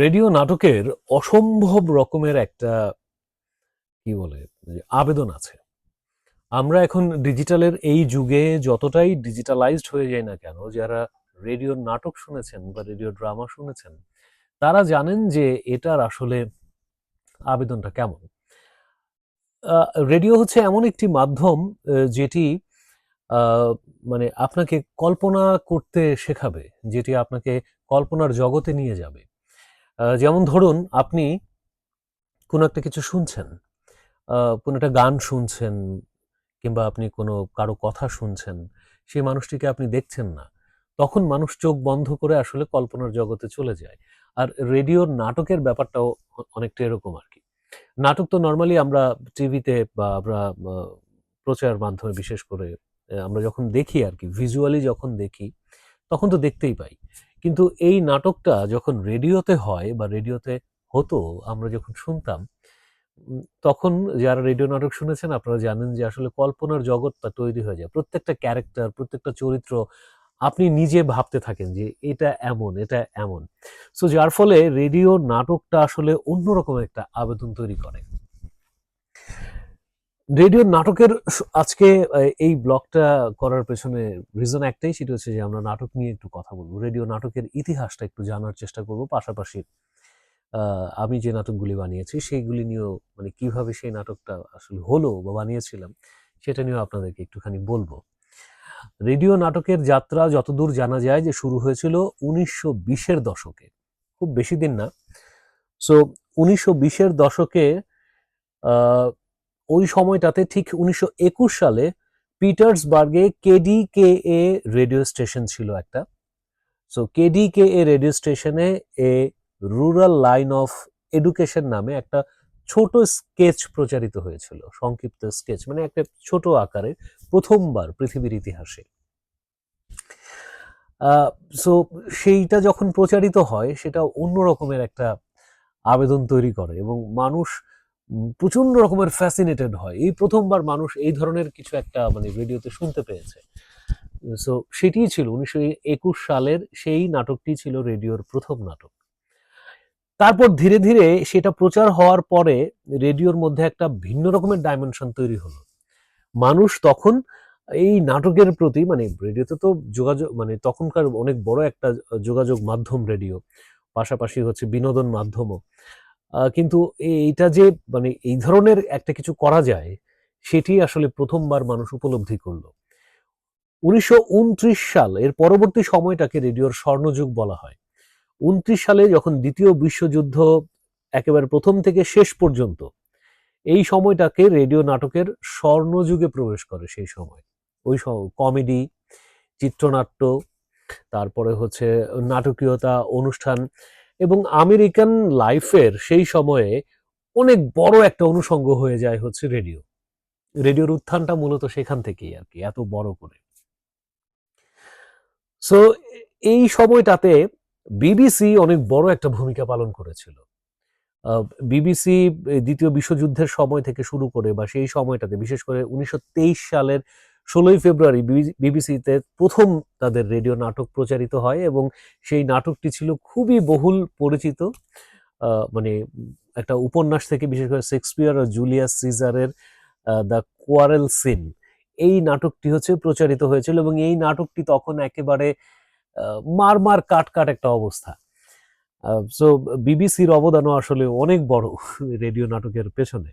Radio নাটকের অসম্ভব রকমের একটা কি বলে যে আবেদন আছে। আমরা এখন ডিজিটালের এই যুগে যতটাই ডিজিটালাইজড হয়ে যায় না কেন, যারা রেডিও নাটক শুনেছেন বা রেডিও ড্রামা শুনেছেন তারা জানেন যে এটার আসলে আবেদনটা কেমন। রেডিও হচ্ছে এমন একটি মাধ্যম যেটি আহ, মানে আপনাকে কল্পনা করতে শেখাবে, যেটি আপনাকে কল্পনার জগতে নিয়ে যাবে। যেমন ধরুন, আপনি কোনো একটা কিছু শুনছেন, কোনো একটা গান শুনছেন, কিংবা আপনি কোনো কারো কথা শুনছেন, সেই মানুষটিকে আপনি দেখছেন না। তখন মানুষ চোখ বন্ধ করে আসলে কল্পনার জগতে চলে যায়। আর রেডিওর নাটকের ব্যাপারটাও অনেকটা এরকম আর কি। নাটক তো নরমালি আমরা টিভিতে বা আমরা প্রচার মাধ্যমে বিশেষ করে আমরা যখন দেখি আর কি, ভিজুয়ালি যখন দেখি তখন তো দেখতেই পাই। কিন্তু এই নাটকটা যখন রেডিওতে হয় বা রেডিওতে হতো, আমরা যখন শুনতাম, তখন যারা রেডিও নাটক শুনেছেন আপনারা জানেন যে আসলে কল্পনার জগৎটা তৈরি হয়ে যায়। প্রত্যেকটা ক্যারেক্টার, প্রত্যেকটা চরিত্র আপনি নিজে ভাবতে থাকেন যে এটা এমন, এটা এমন। সো যার ফলে রেডিও নাটকটা আসলে অন্যরকম একটা আবেদন তৈরি করে। রেডিও নাটকের আজকে এই ব্লগটা করার পেছনে রিজন একটাই, সেটা হচ্ছে যে আমরা নাটক নিয়ে একটু কথা বলবো, রেডিও নাটকের ইতিহাসটা একটু জানার চেষ্টা করব। পাশাপাশি আমি যে নাটকগুলি বানিয়েছি সেইগুলি নিয়েও, মানে কিভাবে সেই নাটকটা আসলে হলো বা বানিয়েছিলাম সেটা নিয়েও আপনাদেরকে একটুখানি বলবো। রেডিও নাটকের যাত্রা যতদূর জানা যায় যে শুরু হয়েছিল 1920-এর দশকে, খুব বেশি দিন না। সো 1920-এর দশকে আহ, ওই সময়টাতে ঠিক 1921 সালে পিটার্সবার্গে কেডিকে এ রেডিও স্টেশন ছিল একটা। সো কেডিকে এ রেডিও স্টেশনে a rural line of education নামে একটা ছোট স্কেচ প্রচারিত হয়েছিল, সংক্ষিপ্ত স্কেচ, মানে একটা ছোট আকারে, প্রথমবার পৃথিবীর ইতিহাসে। সো সেইটা যখন প্রচারিত হয় সেটা অন্য রকমের একটা আবেদন তৈরি করে এবং মানুষ প্রচন্ড রকমের ফ্যাসিনেটেড হয়। এই প্রথমবার মানুষ এই ধরনের কিছু একটা মানে রেডিওতে শুনতে পেয়েছে। সো সেটিই ছিল 1921 সালের সেই নাটকটি ছিল রেডিওর প্রথম নাটক। তারপর ধীরে ধীরে সেটা প্রচার হওয়ার পরে রেডিওর মধ্যে একটা ভিন্ন রকমের ডাইমেনশন তৈরি হলো। মানুষ তখন এই নাটকের প্রতি, মানে রেডিওতে তো যোগাযোগ, মানে তখনকার অনেক বড় একটা যোগাযোগ মাধ্যম রেডিও, পাশাপাশি হচ্ছে বিনোদন মাধ্যমও। কিন্তু এইটা যে মানে এই ধরনের একটা কিছু করা যায়, সেটি আসলে প্রথমবার মানুষ উপলব্ধি করলো 1929 সাল। এর পরবর্তী সময়টাকে রেডিওর স্বর্ণযুগ বলা হয়। 29 সালে যখন দ্বিতীয় বিশ্বযুদ্ধ একেবারে প্রথম থেকে শেষ পর্যন্ত, এই সময়টাকে রেডিও নাটকের স্বর্ণযুগে প্রবেশ করে। সেই সময় ওই কমেডি, চিত্রনাট্য, তারপরে হচ্ছে নাটকীয়তা, অনুষ্ঠান এবং আমেরিকান লাইফের সেই সময়ে অনেক বড় একটা অনুষঙ্গ হয়ে যায় হচ্ছে রেডিও। রেডিওর উত্থানটা মূলত সেখান থেকেই আর কি, এত বড় করে। সো এই সময়টাতে বিবিসি অনেক বড় একটা ভূমিকা পালন করেছিল। বিবিসি দ্বিতীয় বিশ্বযুদ্ধের সময় থেকে শুরু করে বা সেই সময়টাতে, বিশেষ করে 1923 সালের 16ই ফেব্রুয়ারি বিবিসিতে প্রথম তাদের রেডিও নাটক প্রচারিত হয় এবং সেই নাটকটি ছিল খুবই বহুল পরিচিত। মানে একটা উপন্যাস থেকে, বিশেষ করে শেক্সপিয়ার ও জুলিয়াস সিজারের দ্য কোয়ারেল সিন, এই নাটকটি হচ্ছে প্রচারিত হয়েছিল এবং এই নাটকটি তখন একেবারে মার মার কাট কাট একটা অবস্থা। সো বিবিসির অবদানও আসলে অনেক বড় রেডিও নাটকের পেছনে।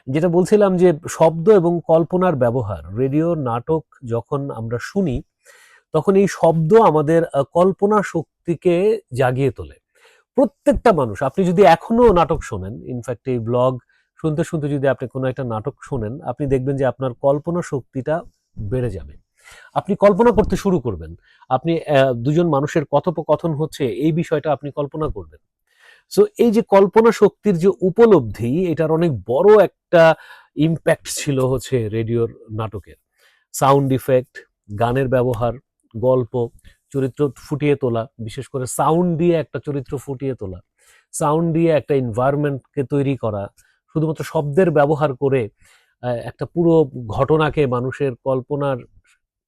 যেটা বলছিলাম যে শব্দ এবং কল্পনার ব্যবহার, রেডিও নাটক যখন আমরা শুনি তখন এই শব্দ আমাদের কল্পনা শক্তিকে জাগিয়ে তোলে। প্রত্যেকটা মানুষ, আপনি যদি এখনো নাটক শোনেন, ইনফ্যাক্ট এই ব্লগ শুনতে শুনতে যদি আপনি কোনো একটা নাটক শোনেন, আপনি দেখবেন যে আপনার কল্পনা শক্তিটা বেড়ে যাবে। আপনি কল্পনা করতে শুরু করবেন। আপনি দুজন মানুষের কথোপকথন হচ্ছে এই বিষয়টা আপনি কল্পনা করবেন। সো এই যে কল্পনা শক্তির যে উপলব্ধি, এটার অনেক বড় একটা ইম্প্যাক্ট ছিল হচ্ছে রেডিওর নাটকের। সাউন্ড ইফেক্ট, গানের ব্যবহার, গল্প, চরিত্র ফুটিয়ে তোলা, বিশেষ করে সাউন্ড দিয়ে একটা চরিত্র ফুটিয়ে তোলা, সাউন্ড দিয়ে একটা এনভায়রনমেন্টকে তৈরি করা, শুধুমাত্র শব্দের ব্যবহার করে একটা পুরো ঘটনাকে মানুষের কল্পনার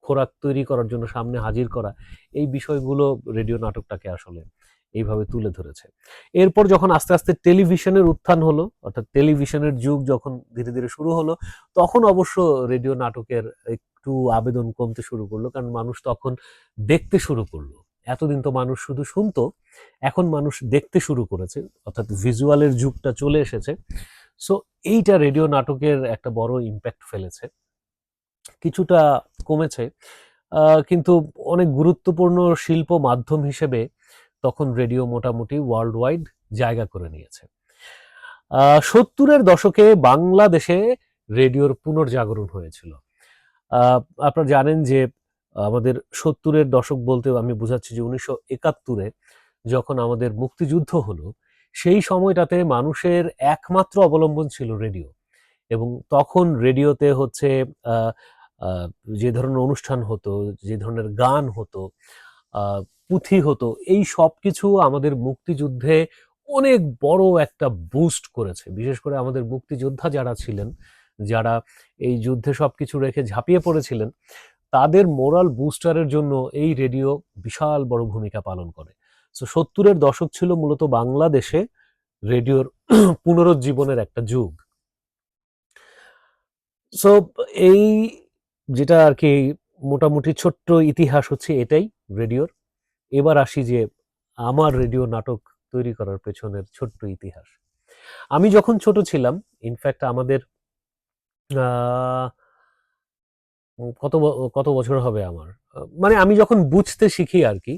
খোরাক তৈরি করার জন্য সামনে হাজির করা, এই বিষয়গুলো রেডিও নাটকটাকে আসলে এইভাবে তুলে ধরেছে। এরপর যখন আস্তে আস্তে টেলিভিশনের উত্থান হলো, অর্থাৎ টেলিভিশনের যুগ যখন ধীরে ধীরে শুরু হলো, তখন অবশ্য রেডিও নাটকের একটু আবেদন কমতে শুরু করলো, কারণ মানুষ তখন দেখতে শুরু করলো। এতদিন তো মানুষ শুধু শুনতো, এখন মানুষ দেখতে শুরু করেছে, অর্থাৎ ভিজুয়ালের যুগটা চলে এসেছে। সো এইটা রেডিও নাটকের একটা বড় ইম্প্যাক্ট ফেলেছে। কিছুটা কমেছে, কিন্তু অনেক গুরুত্বপূর্ণ শিল্প মাধ্যম হিসেবে তখন রেডিও মোটামুটি ওয়ার্ল্ড ওয়াইড জায়গা করে নিয়েছে। 70-এর দশকে বাংলাদেশে রেডিওর পুনর্জাগরণ হয়েছিল। আপনারা জানেন যে আমাদের 70-এর দশক বলতে আমি বোঝাচ্ছি যে 1971-এ যখন আমাদের মুক্তিযুদ্ধ হলো, সেই সময়টাতে মানুষের একমাত্র অবলম্বন ছিল রেডিও। এবং তখন রেডিওতে হচ্ছে আহ, আহ, যে ধরনের অনুষ্ঠান হতো, যে ধরনের গান হতো, পুঁথি হতো, এই সব কিছু আমাদের মুক্তিযুদ্ধে অনেক বড় একটা বুস্ট করেছে। বিশেষ করে আমাদের মুক্তিযোদ্ধা যারা ছিলেন, যারা এই যুদ্ধে সবকিছু রেখে ঝাঁপিয়ে পড়েছিলেন, তাদের মোরাল বুস্টারের জন্য এই রেডিও বিশাল বড় ভূমিকা পালন করে। সো 70-এর দশক ছিল মূলত বাংলাদেশে রেডিওর পুনরুজ্জীবনের একটা যুগ। সো এই যেটা আর কি মোটামুটি ছোট্ট ইতিহাস হচ্ছে এটাই রেডিওর। এবার আসি যে আমার রেডিও নাটক তৈরি করার পেছনের ছোট্ট ইতিহাস। আমি যখন ছোট ছিলাম, ইনফ্যাক্ট আমাদের আহ, কত বছর হবে আমার, মানে আমি যখন বুঝতে শিখি আর কি,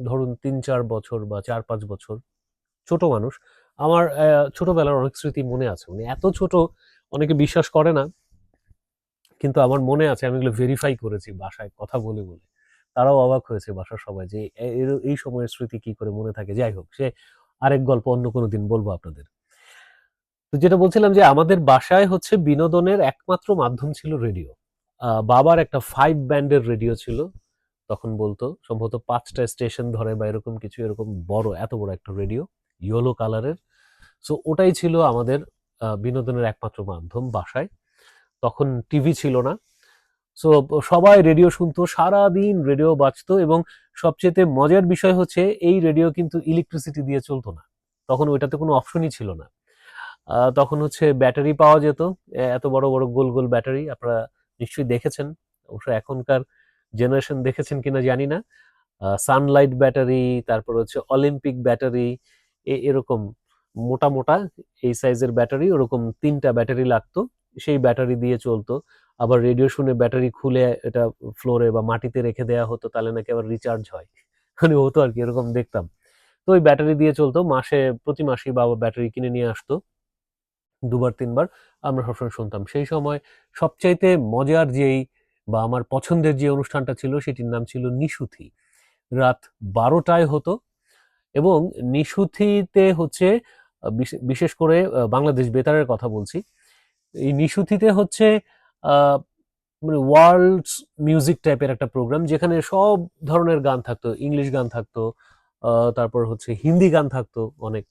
ধরুন 3-4 বছর বা 4-5 বছর, ছোট মানুষ, আমার ছোটবেলার অনেক স্মৃতি মনে আছে। মানে এত ছোট, অনেকে বিশ্বাস করে না, কিন্তু আমার মনে আছে আমি এগুলো ভেরিফাই করেছি বাসায় কথা বলে বলে। তারাও অবাক হয়েছে বাসার সবাই যে এই সময়ের স্মৃতি কি করে মনে থাকে। যাই হোক, সে আরেক গল্প, অন্য কোনো দিন বলবো আপনাদের। তো যেটা বলছিলাম যে আমাদের বাসায় হচ্ছে বিনোদনের একমাত্র মাধ্যম ছিল রেডিও। বাবার একটা 5 ব্যান্ডের রেডিও ছিল, তখন বলতো সম্ভবত 5টা স্টেশন ধরে বা এরকম কিছু, এরকম বড়, এত বড় একটা রেডিও, ইয়েলো কালারের। সো ওটাই ছিল আমাদের বিনোদনের একমাত্র মাধ্যম বাসায়। তখন টিভি ছিল না। সো সবাই রেডিও শুনতো, সারাদিন রেডিও বাজতো। এবং সবচেয়ে মজার বিষয় হচ্ছে এই রেডিও কিন্তু ইলেকট্রিসিটি দিয়ে চলতো না, তখন ওইটাতে কোনো অপশনই ছিল না। তখন হচ্ছে ব্যাটারি পাওয়া যেত, এত বড় বড় গোল গোল ব্যাটারি, আপনারা নিশ্চয়ই দেখেছেন, অবশ্য এখনকার জেনারেশন দেখেছেন কিনা জানি না। সানলাইট ব্যাটারি, তারপর হচ্ছে অলিম্পিক ব্যাটারি, এরকম মোটা মোটা এই সাইজের ব্যাটারি, ওরকম 3টা ব্যাটারি লাগতো, সেই ব্যাটারি দিয়ে চলতো। আবার রেডিও শুনে ব্যাটারি খুলে এটা ফ্লোরে বা মাটিতে রেখে দেওয়া হতো, তাহলে নাকি আবার রিচার্জ হয়, মানে হতো আর কি, এরকম দেখতাম। তো ওই ব্যাটারি দিয়ে চলতো, প্রতি মাসেই বাবা ব্যাটারি কিনে নিয়ে আসতো 2-3 বার। আমরা সবসময় শুনতাম। সেই সময় সবচাইতে মজার যেই বা আমার পছন্দের যে অনুষ্ঠানটা ছিল, সেটির নাম ছিল নিশুথি। রাত 12টায় হতো। এবং নিশুথিতে হচ্ছে বিশেষ করে বাংলাদেশ বেতারের কথা বলছি, এই নিশুথিতে হচ্ছে আহ, মানে ওয়ার্ল্ড মিউজিক টাইপের একটা প্রোগ্রাম, যেখানে সব ধরনের গান থাকতো, ইংলিশ গান থাকতো, তারপর হচ্ছে হিন্দি গান থাকতো অনেক,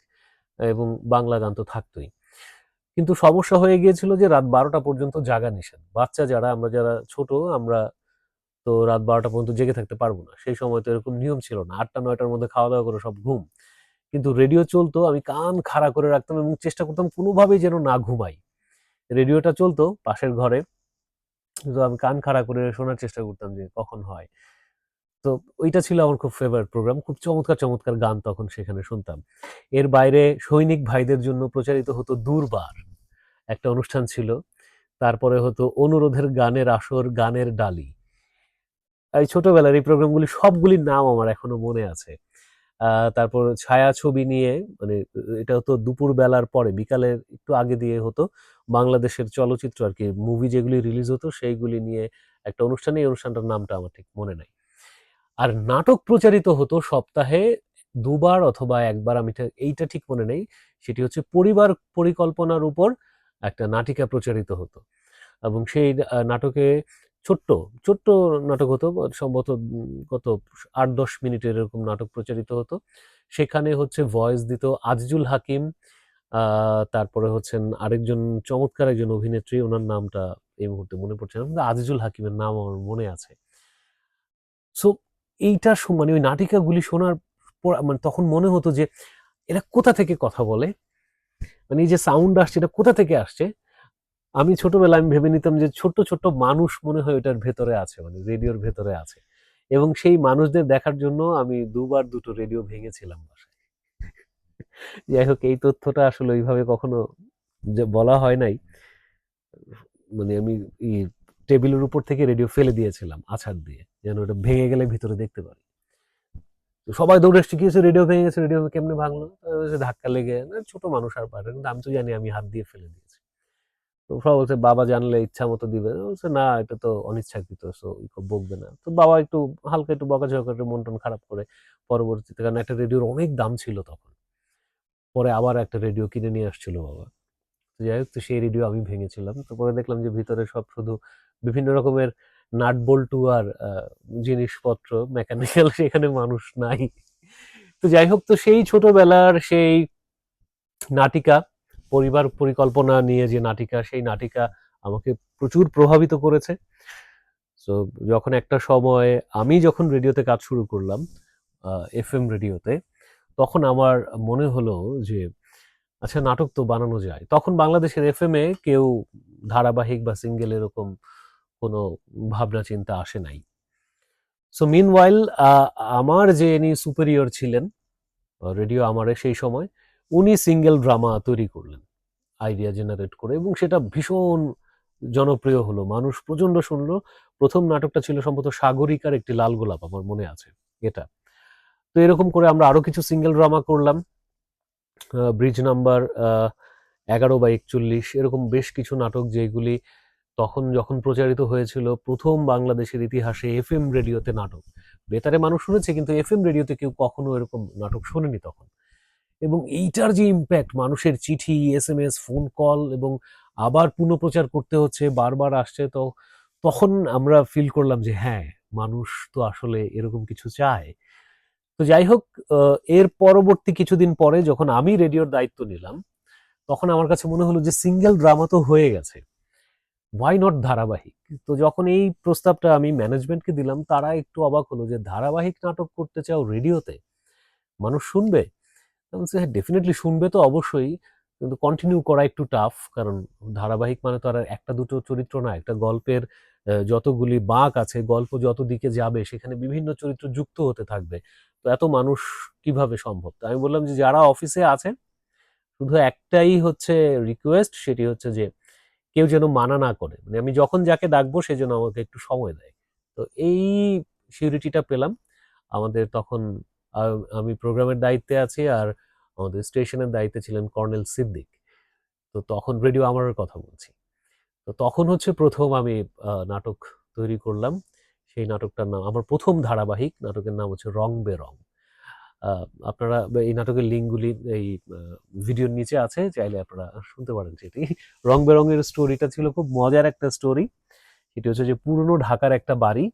এবং বাংলা গান তো থাকতোই। কিন্তু সমস্যা হয়ে গিয়েছিল যে রাত 12টা পর্যন্ত জাগা নিষেধ। বাচ্চা যারা, আমরা যারা ছোট, আমরা তো রাত 12টা পর্যন্ত জেগে থাকতে পারবো না। সেই সময় তো এরকম নিয়ম ছিল না, 8টা 9টার মধ্যে খাওয়া দাওয়া করে সব ঘুম। কিন্তু রেডিও চলতো, আমি কান খাড়া করে রাখতাম এবং চেষ্টা করতাম কোনোভাবেই যেন না ঘুমাই। রেডিওটা চলতো পাশের ঘরে, কিন্তু আমি কান খাড়া করে শোনার চেষ্টা করতাম যে কখন হয়। তো ওইটা ছিল আমার খুব ফেভারিট প্রোগ্রাম, খুব চমৎকার চমৎকার গান তখন সেখানে শুনতাম। এর বাইরে সৈনিক ভাইদের জন্য প্রচারিত হতো দুর্বার, একটা অনুষ্ঠান ছিল। তারপরে হতো অনুরোধের গানের আসর, গানের ডালি। এই ছোটবেলার এই প্রোগ্রামগুলি সবগুলির নাম আমার এখনো মনে আছে। তারপর ছায়াছবি নিয়ে, মানে এটা হতো দুপুর বেলার পরে, বিকালের একটু আগে দিয়ে হতো, বাংলাদেশের চলচ্চিত্র আর কি, মুভি যেগুলি রিলিজ হতো সেইগুলি নিয়ে একটা অনুষ্ঠানে, এই অনুষ্ঠানটার নামটা আমার ঠিক মনে নাই। আর নাটক প্রচারিত হতো সপ্তাহে 2বার অথবা 1বার, আমি এইটা ঠিক মনে নেই। সেটি হচ্ছে পরিবার পরিকল্পনার উপর একটা নাটিকা প্রচারিত হতো। এবং সেই নাটকে ছোট্ট ছোট্ট নাটক হতো, সম্ভবত কত 8-10 মিনিটের এরকম নাটক প্রচারিত হতো। সেখানে হচ্ছে ভয়েস দিত আজিজুল হাকিম, তারপরে হচ্ছেন আরেকজন চমৎকার একজন অভিনেত্রী, ওনার নামটা এই মুহূর্তে মনে পড়ছে না, কিন্তু আজিজুল হাকিমের নাম আমার মনে আছে। সো এইটা মানে ওই নাটিকাগুলি শোনার মানে তখন মনে হতো যে এরা কোথা থেকে কথা বলে, মানে এই যে সাউন্ড আসছে এটা কোথা থেকে আসছে। আমি ছোটবেলায় আমি ভেবে নিতাম যে ছোট্ট ছোট্ট মানুষ মনে হয় ওটার ভেতরে আছে, মানে রেডিওর ভেতরে আছে। এবং সেই মানুষদের দেখার জন্য আমি দুবার দুটো রেডিও ভেঙেছিলাম বাসায়। যাই হোক, এই তথ্যটা আসলে ওইভাবে কখনো যে বলা হয় নাই। মানে আমি এই টেবিলের উপর থেকে রেডিও ফেলে দিয়েছিলাম আছাড় দিয়ে, যেন ওটা ভেঙে গেলে ভিতরে দেখতে পারি। তো সবাই দৌড়ে এসছে, কি হয়েছে, রেডিও ভেঙে গেছে, রেডিও কেমনে ভাঙলো? ধাক্কা লেগে, ছোট মানুষ আর পারে, কিন্তু আমি তো জানি আমি হাত দিয়ে ফেলে দিয়েছি। তো সবাই বলছে বাবা জানলে ইচ্ছা মতো দিবে, বলছে না এটা তো অনিচ্ছাকৃত, সো বকবে না। তো বাবা একটু হালকা একটু বকাঝকা করে, মন টন খারাপ করে পরবর্তীতে, কারণ একটা রেডিওর অনেক দাম ছিল তখন, পরে আবার একটা রেডিও কিনে নিয়ে আসছিল বাবা। তো যাই হোক, তো সেই রেডিও আমি ভেঙেছিলাম। তো পরে দেখলাম যে ভিতরে সব শুধু বিভিন্ন রকমের নাট বল্টু আর জিনিসপত্র মেকানিক্যাল, সেখানে মানুষ নাই। তো যাই হোক, তো সেই ছোটবেলার সেই নাটিকা, পরিবার পরিকল্পনা নিয়ে যে নাটিকা, সেই নাটিকা আমাকে প্রচুর প্রভাবিত করেছে। তো যখন একটা সময় আমি যখন রেডিওতে কাজ শুরু করলাম, এফএম রেডিওতে, তখন আমার মনে হলো যে আচ্ছা নাটক তো বানানো যায়। তখন বাংলাদেশের এফএম এ কেউ ধারাবাহিক বা সিঙ্গেল এরকম কোনো ভাবনা চিন্তা আসে নাই। সো মিনওয়াইল আমার যে ইনি সুপেরিয়র ছিলেন রেডিও আমারে সেই সময়, উনি সিঙ্গেল ড্রামা তৈরি করলেন আইডিয়া জেনারেট করে, এবং সেটা ভীষণ জনপ্রিয় হলো, মানুষ প্রচন্ড শুনলো। প্রথম নাটকটা ছিল সম্ভবত সাগরিকার একটি লাল গোলাপ, আমার মনে আছে এটা। তো এরকম করে আমরা আরো কিছু সিঙ্গেল ড্রামা করলাম, ব্রিজ নাম্বার 11 বা 41, এরকম বেশ কিছু নাটক, যেগুলি তখন যখন প্রচারিত হয়েছিল প্রথম বাংলাদেশের ইতিহাসে এফএম রেডিওতে নাটক। বেতারে মানুষ শুনেছে, কিন্তু এফএম রেডিওতে কেউ কখনো এরকম নাটক শোনেনি তখন। এবং এইটার যে ইম্প্যাক্ট, মানুষের চিঠি, এসএমএস, ফোন কল, এবং আবার পুনঃপ্রচার করতে হচ্ছে, বারবার আসছে, তো তখন আমরা ফিল করলাম যে হ্যাঁ, মানুষ তো আসলে এরকম কিছু চায়। তো যাই হোক, এর পরবর্তী কিছুদিন পরে যখন আমি রেডিওর দায়িত্ব নিলাম, তখন আমার কাছে মনে হলো যে সিঙ্গেল ড্রামা তো হয়ে গেছে, হোয়াই নট ধারাবাহিক। তো যখন এই প্রস্তাবটা আমি ম্যানেজমেন্টকে দিলাম, তারা একটু অবাক হলো যে ধারাবাহিক নাটক করতে চাও রেডিওতে, মানুষ শুনবে? বলছে হ্যাঁ ডেফিনেটলি শুনবে তো অবশ্যই, কিন্তু কন্টিনিউ করা একটু টাফ, কারণ ধারাবাহিক মানে তো আর একটা দুটো চরিত্র না, একটা গল্পের যতগুলি বাঁক আছে, গল্প যত দিকে যাবে সেখানে বিভিন্ন চরিত্র যুক্ত হতে থাকবে, তো এত মানুষ কিভাবে সম্ভব? তো আমি বললাম যে যারা অফিসে আছেন, শুধু একটাই হচ্ছে রিকোয়েস্ট, সেটি হচ্ছে যে কেউ যেন মানা না করে, মানে আমি যখন যাকে ডাকবো সে যেন আমাকে একটু সময় দেয়। তো এই সিউরিটিটা পেলাম। আমাদের তখন আমি প্রোগ্রামের দায়িত্বে আছি, আর আমাদের স্টেশনের দায়িত্বে ছিলেন কর্নেল সিদ্দিক। তো তখন রেডিও আমার কথা বলছি। তো তখন হচ্ছে প্রথম আমি নাটক তৈরি করলাম। সেই নাটকটার নাম, আমার প্রথম ধারাবাহিক নাটকের নাম হচ্ছে রং বেরং। আপনারা এই নাটকের লিঙ্কগুলি এই ভিডিওর নিচে আছে, চাইলে আপনারা শুনতে পারেন সেটি। রং বেরঙের স্টোরিটা ছিল খুব মজার একটা স্টোরি। সেটি হচ্ছে যে পুরনো ঢাকার একটা বাড়ি,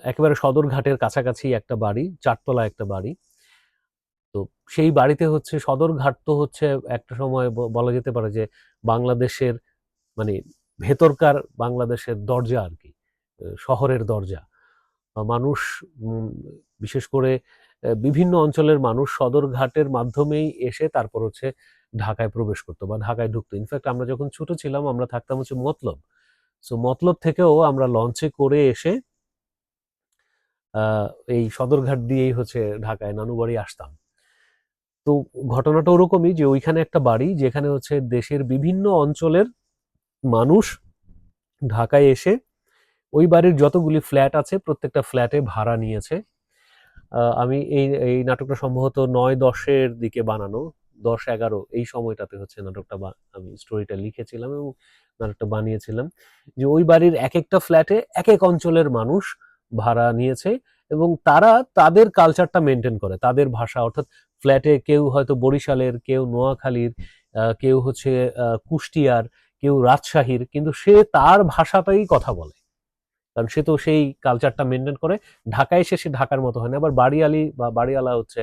একেবারে সদরঘাটের কাছাকাছি একটা বাড়ি, চারতলা একটা বাড়ি। তো সেই বাড়িতে হচ্ছে সদরঘাট, তো হচ্ছে একটা সময় বলা যেতে পারে যে বাংলাদেশের, মানে ভেতরকার বাংলাদেশের দরজা আর কি, শহরের দরজা। মানুষ বিশেষ করে বিভিন্ন অঞ্চলের মানুষ সদরঘাটের মাধ্যমেই এসে তারপর হচ্ছে ঢাকায় প্রবেশ করতো বা ঢাকায় ঢুকতো। ইনফ্যাক্ট আমরা যখন ছোট ছিলাম আমরা থাকতাম হচ্ছে মতলব, সো মতলব থেকেও আমরা লঞ্চে করে এসে এই সদরঘাট দিয়েই হচ্ছে ঢাকায় নানু বাড়ি আসতাম। তো ঘটনাটা ওরকমই যে ওইখানে একটা বাড়ি, যেখানে হচ্ছে দেশের বিভিন্ন অঞ্চলের মানুষ ঢাকায় এসে ওই বাড়ির যতগুলি ফ্ল্যাট আছে প্রত্যেকটা ফ্ল্যাটে ভাড়া নিয়েছে। আমি এই এই নাটকটা সম্ভবত 9-10-এর দিকে বানানো, 10-11 এই সময়টাতে হচ্ছে নাটকটা আমি স্টোরিটা লিখেছিলাম এবং নাটকটা বানিয়েছিলাম। যে ওই বাড়ির এক একটা ফ্ল্যাটে এক এক অঞ্চলের মানুষ ভাড়া নিয়েছে, এবং তারা তাদের কালচারটা মেনটেন করে, তাদের ভাষা, অর্থাৎ ফ্ল্যাটে কেউ হয়তো বরিশালের, কেউ নোয়াখালীর, কেউ হচ্ছে কুষ্টিয়ার, কেউ রাজশাহীর, কিন্তু সে তার ভাষাটাই কথা বলে, কারণ সে তো সেই কালচারটা মেনটেন করে। ঢাকায় এসে সে ঢাকার মতো হয় না। আবার বাড়িয়ালি বা বাড়িওয়ালা হচ্ছে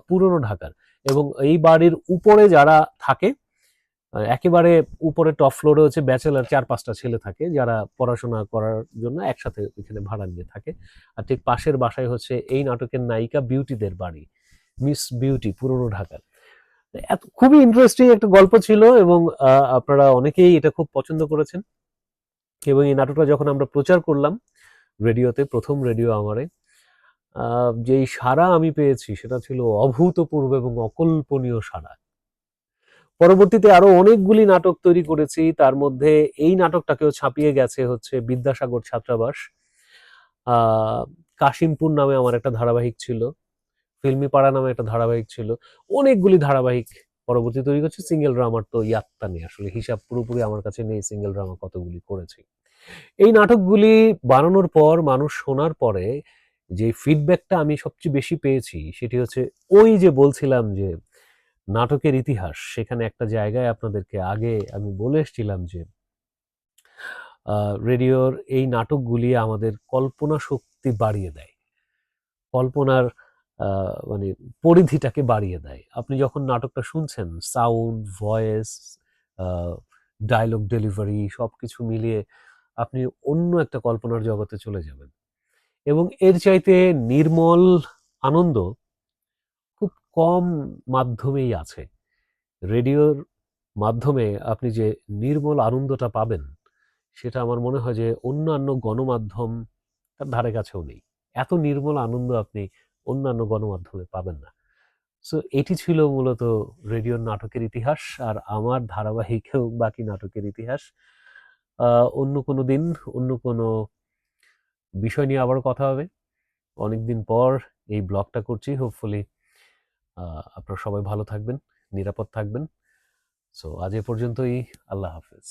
পুরনো ঢাকার, এবং এই বাড়ির উপরে যারা থাকে একেবারে উপরে টপ ফ্লোরে হচ্ছে ব্যাচেলার 4-5টা ছেলে থাকে যারা পড়াশোনা করার জন্য একসাথে এখানে ভাড়া নিয়ে থাকে। আর ঠিক পাশের বাসায় হচ্ছে এই নাটকের নায়িকা বিউটিদের বাড়ি, মিস বিউটি, পুরনো ঢাকার। খুবই ইন্টারেস্টিং একটা গল্প ছিল এবং আপনারা অনেকেই এটা খুব পছন্দ করেছেন। এবং এই নাটকটা যখন আমরা প্রচার করলাম রেডিওতে, প্রথম রেডিও আমারে, যেই সাড়া আমি পেয়েছি সেটা ছিল অভূতপূর্ব এবং অকল্পনীয় সাড়া। পরবর্তীতে আরো অনেকগুলি নাটক তৈরি করেছি, তার মধ্যে এই নাটকটাকেও ছাপিয়ে গেছে হচ্ছে বিদ্যাসাগর ছাত্রাবাস। কাশিমপুর নামে আমার একটা ধারাবাহিক ছিল, ফিল্মি পাড়া নামে একটা ধারাবাহিক ছিল, অনেকগুলি ধারাবাহিক পরবর্তী তৈরি করছি। সিঙ্গেল ড্রামার তো ইয়াত্তা নেই, আসলে হিসাব পুরোপুরি আমার কাছে নেই সিঙ্গেল ড্রামা কতগুলি করেছি। এই নাটকগুলি বানানোর পর, মানুষ শোনার পরে যে ফিডব্যাকটা আমি সবচেয়ে বেশি পেয়েছি সেটি হচ্ছে, ওই যে বলছিলাম যে নাটকের ইতিহাস, সেখানে একটা জায়গায় আপনাদেরকে আগে আমি বলে এসেছিলাম যে রেডিওর এই নাটকগুলি আমাদের কল্পনা শক্তি বাড়িয়ে দেয়, কল্পনার মানে পরিধিটাকে বাড়িয়ে দেয়। আপনি যখন নাটকটা শুনছেন, সাউন্ড, ভয়েস, ডায়লগ ডেলিভারি সবকিছু মিলিয়ে আপনি অন্য একটা কল্পনার জগতে চলে যাবেন। এবং এর চাইতে নির্মল আনন্দ খুব কম মাধ্যমেই আছে। রেডিওর মাধ্যমে আপনি যে নির্মল আনন্দটা পাবেন, সেটা আমার মনে হয় যে অন্যান্য গণমাধ্যম তার ধারে কাছেও নেই। এত নির্মল আনন্দ আপনি অন্যান্য গণমাধ্যমে পাবেন না। সো এটি ছিল মূলত রেডিওর নাটকের ইতিহাস আর আমার ধারাবাহিকেও বাকি নাটকের ইতিহাস। অন্য কোনো দিন অন্য কোনো বিষয় নিয়ে আবার কথা হবে। অনেকদিন পর এই ব্লগটা করছি, হোপফুলি আপনারা সবাই ভালো থাকবেন, নিরাপদ থাকবেন। সো আজ এ পর্যন্তই। আল্লাহ হাফেজ।